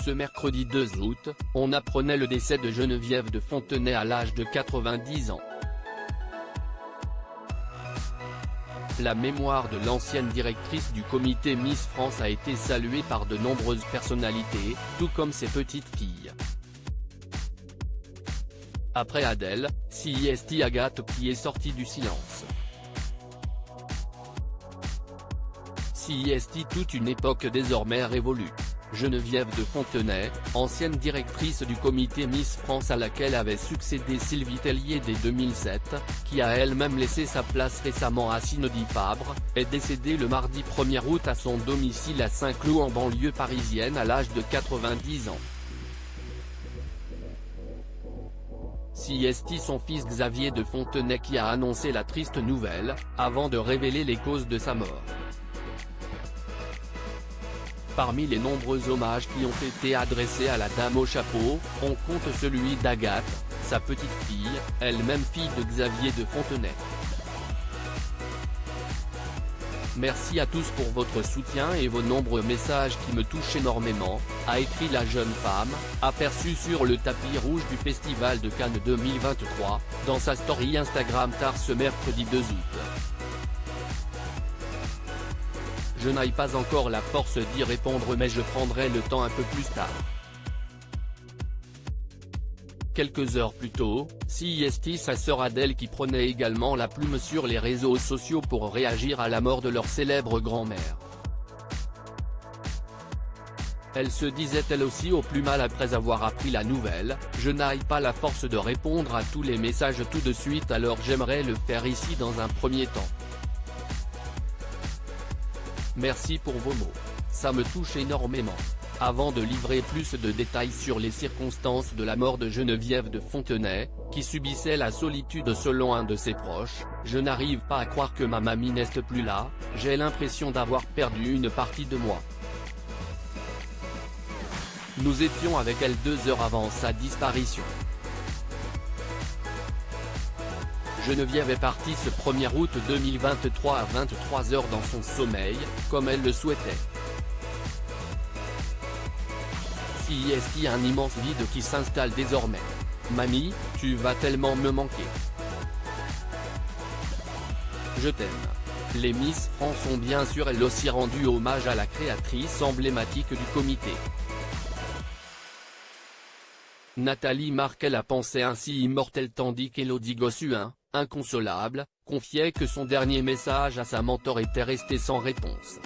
Ce mercredi 2 août, on apprenait le décès de Geneviève de Fontenay à l'âge de 90 ans. La mémoire de l'ancienne directrice du comité Miss France a été saluée par de nombreuses personnalités, tout comme ses petites filles. Après Adèle, c'est Agathe qui est sortie du silence. C'est toute une époque désormais révolue. Geneviève de Fontenay, ancienne directrice du comité Miss France à laquelle avait succédé Sylvie Tellier dès 2007, qui a elle-même laissé sa place récemment à Cindy Fabre, est décédée le mardi 1er août à son domicile à Saint-Cloud en banlieue parisienne à l'âge de 90 ans. C'est son fils Xavier de Fontenay qui a annoncé la triste nouvelle, avant de révéler les causes de sa mort. Parmi les nombreux hommages qui ont été adressés à la dame au chapeau, on compte celui d'Agathe, sa petite fille, elle-même fille de Xavier de Fontenay. Merci à tous pour votre soutien et vos nombreux messages qui me touchent énormément, a écrit la jeune femme, aperçue sur le tapis rouge du Festival de Cannes 2023, dans sa story Instagram tard ce mercredi 2 août. Je n'ai pas encore la force d'y répondre mais je prendrai le temps un peu plus tard. Quelques heures plus tôt, c'est sa sœur Adèle qui prenait également la plume sur les réseaux sociaux pour réagir à la mort de leur célèbre grand-mère. Elle se disait elle aussi au plus mal après avoir appris la nouvelle, je n'ai pas la force de répondre à tous les messages tout de suite alors j'aimerais le faire ici dans un premier temps. Merci pour vos mots. Ça me touche énormément. Avant de livrer plus de détails sur les circonstances de la mort de Geneviève de Fontenay, qui subissait la solitude selon un de ses proches, je n'arrive pas à croire que ma mamie n'est plus là, j'ai l'impression d'avoir perdu une partie de moi. Nous étions avec elle 2 heures avant sa disparition. Geneviève est partie ce 1er août 2023 à 23 h dans son sommeil, comme elle le souhaitait. C'est un immense vide qui s'installe désormais. Mamie, tu vas tellement me manquer. Je t'aime. Les Miss France ont bien sûr elles aussi rendu hommage à la créatrice emblématique du comité. Nathalie Markel a pensé ainsi immortelle tandis qu'Élodie Gossuin, inconsolable, confiait que son dernier message à sa mentor était resté sans réponse.